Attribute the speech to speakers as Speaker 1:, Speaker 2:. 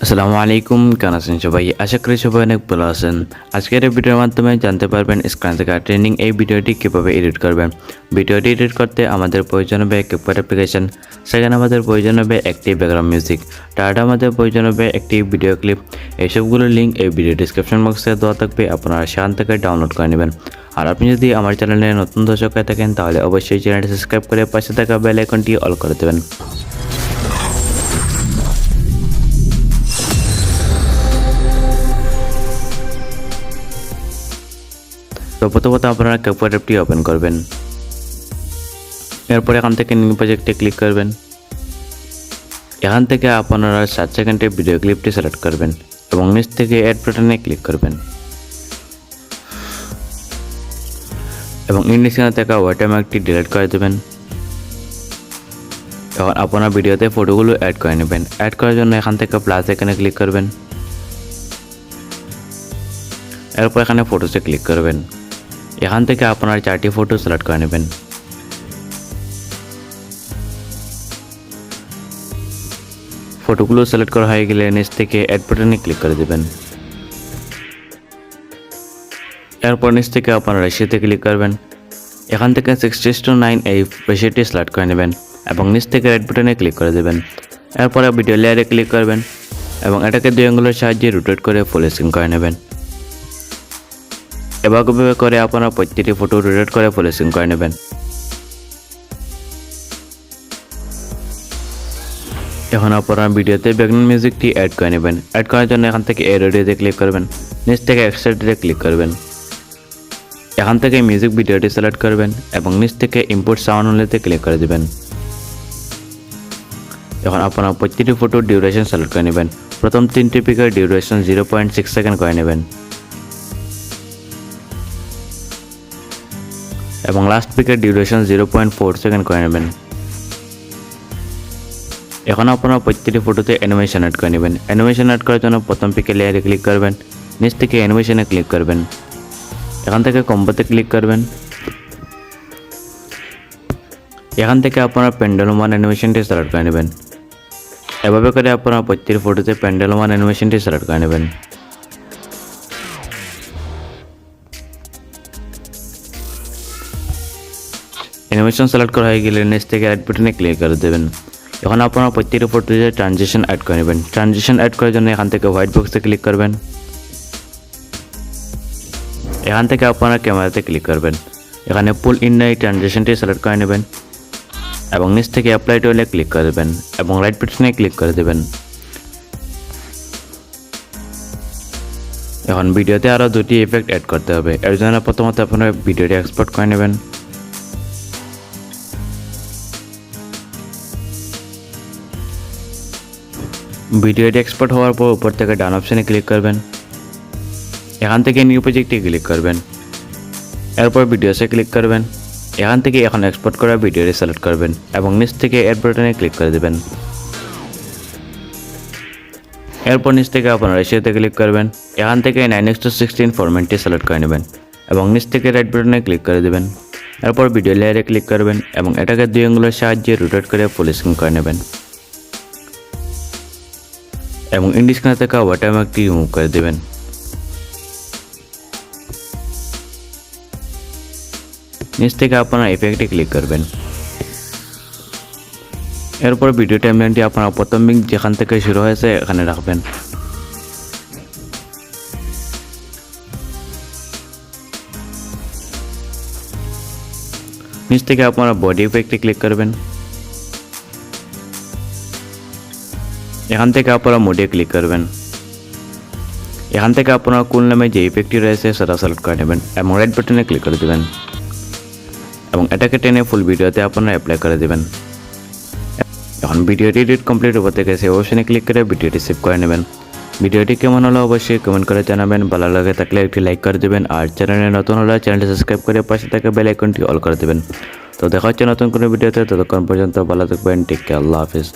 Speaker 1: আসসালামু আলাইকুম, কেমন আছেন সবাই? আশা করি সবাই অনেক ভালো আছেন। আজকের এই ভিডিওর মাধ্যমে জানতে পারবেন স্ক্রিন থেকে ট্রেনিং এই ভিডিওটি কীভাবে এডিট করবেন। ভিডিওটি এডিট করতে আমাদের প্রয়োজন হবে ক্যাপকাট অ্যাপ্লিকেশন, সেখানে আমাদের প্রয়োজন হবে একটি ব্যাকগ্রাউন্ড মিউজিক, তারপর আমাদের প্রয়োজন হবে একটি ভিডিও ক্লিপ। এইসবগুলোর লিঙ্ক এই ভিডিও ডিসক্রিপশন বক্সে দেওয়া থাকবে, আপনারা সেখান থেকে ডাউনলোড করে নেবেন। আর আপনি যদি আমার চ্যানেলে নতুন দর্শক হয়ে থাকেন তাহলে অবশ্যই চ্যানেলটি সাবস্ক্রাইব করে পাশে থাকা বেল আইকনটি অল করে দেবেন। তো প্রথমত আপনারা ক্যাপকাট অ্যাপটি ওপেন করবেন। এরপর এখান থেকে নিউ প্রজেক্টে ক্লিক করবেন। এখান থেকে আপনারা 7 সেকেন্ডের ভিডিও ক্লিপটি সিলেক্ট করবেন এবং নিচ থেকে অ্যাড বাটনে ক্লিক করবেন এবং ইন্ডিকেশন থেকে ওয়াটারমার্কটি ডিলিট করে দেবেন। এখন আপনার ভিডিওতে ফটোগুলো অ্যাড করে নেবেন। অ্যাড করার জন্য এখান থেকে প্লাস এখানে ক্লিক করবেন। এরপর এখানে ফটোসে ক্লিক করবেন। এখান থেকে আপনার 4টি ফটো সিলেক্ট করে নেবেন। ফটোগুলো সিলেক্ট করা হয়ে গেলে নিচ থেকে অ্যাড বাটনে ক্লিক করে দেবেন। এরপর নিচ থেকে আপনারা রেশিওতে ক্লিক করবেন। এখান থেকে 60:9 এই রেশিওটি সিলেক্ট করে নেবেন এবং নিচ থেকে অ্যাড বাটনে ক্লিক করে দেবেন। এরপরে ভিডিও লেয়ারে ক্লিক করবেন এবং এটাকে 2 আঙ্গুলের সাহায্যে রোটেট করে ফুল স্ক্রিন করে নেবেন। এভাবে করে আপনারা প্রত্যেকটি ফটো রোটেট করে ফুল স্ক্রিন করে নেবেন। এখন আপনারা ভিডিওতে ব্যাকগ্রাউন্ড মিউজিকটি অ্যাড করে নেবেন। অ্যাড করার জন্য এখান থেকে এর অডিওতে ক্লিক করবেন, নিচ থেকে এক্সট্রাক্টে ক্লিক করবেন। এখান থেকে মিউজিক ভিডিওটি সিলেক্ট করবেন এবং নিচ থেকে ইম্পোর্ট সাউন্ড অনলিতে ক্লিক করে দেবেন। এখন আপনারা প্রত্যেকটি ফটোর ডিউরেশন সিলেক্ট করে নেবেন। প্রথম 3টি পিকের ডিউরেশন 0.6 সেকেন্ড করে নেবেন এবং লাস্ট পিকের ডিউরেশন 0.4 সেকেন্ড করে নেবেন। এখন আপনারা প্রত্যেকটি ফটোতে অ্যানিমেশন অ্যাড করে নেবেন। অ্যানিমেশন অ্যাড করার জন্য প্রথম পিকের লেয়ারে ক্লিক করবেন, নিচ থেকে অ্যানিমেশনে ক্লিক করবেন। এখান থেকে কম্বোতে ক্লিক করবেন। এখান থেকে আপনারা পেন্ডুলাম অ্যানিমেশনটি সিলেক্ট করে নেবেন। এভাবে করে আপনারা প্রত্যেকটি ফটোতে পেন্ডুলাম অ্যানিমেশনটি সিলেক্ট করে নেবেন। অ্যানিমেশন সিলেক্ট করা হয়ে গেলে নিচ থেকে অ্যাড বাটনে ক্লিক করে দেবেন। এখন আপনারা প্রত্যেকটি ফটোতে ট্রানজিশন অ্যাড করে নেবেন। ট্রানজিশন অ্যাড করার জন্য এখান থেকে হোয়াইট বক্সে ক্লিক করবেন। এখান থেকে আপনারা ক্যামেরাতে ক্লিক করবেন। এখানে পুল ইন এই ট্রানজিশনটি সিলেক্ট করে নেবেন এবং নিচ থেকে অ্যাপ্লাই টুলে ক্লিক করে দেবেন এবং রাইট বাটনে ক্লিক করে দেবেন। এখন ভিডিওতে আরও 2টি ইফেক্ট অ্যাড করতে হবে। এর জন্য প্রথমত আপনারা ভিডিওটি এক্সপোর্ট করে নেবেন। ভিডিওটি এক্সপোর্ট হওয়ার পর উপর থেকে ডান অপশনে ক্লিক করবেন। এখান থেকে নিউ প্রজেক্টে ক্লিক করবেন। এরপর ভিডিওসে ক্লিক করবেন। এখান থেকে এখন এক্সপোর্ট করা ভিডিওটি সিলেক্ট করবেন এবং নিচ থেকে অ্যাড বাটনে ক্লিক করে দেবেন। এরপর নিচ থেকে আপনারা রেশিওতে ক্লিক করবেন। এখান থেকে 9:16 ফরম্যাটটি সিলেক্ট করে নেবেন এবং নিচ থেকে রাইট বাটনে ক্লিক করে দেবেন। এরপর ভিডিও লেয়ারে ক্লিক করবেন এবং এটাকে 2 আঙ্গুলের সাহায্যে রোটেট করে ফুল স্ক্রিন করে নেবেন এবং ইন্ডিকেশন থেকে ওয়াটারমার্কটি রিমুভ করে দেবেন। নিচ থেকে আপনারা ইফেক্টে ক্লিক করবেন। এরপর ভিডিও টাইমলাইনটি আপনারা প্রথম লিঙ্ক যেখান থেকে শুরু হয়েছে এখানে রাখবেন। নিচ থেকে আপনারা বডি ইফেক্টে ক্লিক করবেন। এখান থেকে আপনারা মোডে ক্লিক করবেন। এখান থেকে আপনারা কুল নামে যে ইফেক্টটি রয়েছে সেটা সিলেক্ট করে নেবেন এবং রাইট বাটনে ক্লিক করে দেবেন এবং এটাকে টেনে ফুল ভিডিওতে আপনারা অ্যাপ্লাই করে দেবেন। এখন ভিডিওটি এডিট কমপ্লিট হতে গেছে অপশনে ক্লিক করে ভিডিওটি সেভ করে নেবেন। ভিডিওটি কেমন হলো অবশ্যই কমেন্ট করে জানাবেন। ভালো লাগে থাকলে একটি লাইক করে দেবেন আর চ্যানেলে নতুন হলে চ্যানেলটি সাবস্ক্রাইব করে পাশে থাকা বেল আইকনটি অল করে দেবেন। তো দেখা হচ্ছে নতুন কোনো ভিডিওতে, ততক্ষণ পর্যন্ত ভালো থাকবেন। টেক কেয়ার, আল্লাহ হাফিজ।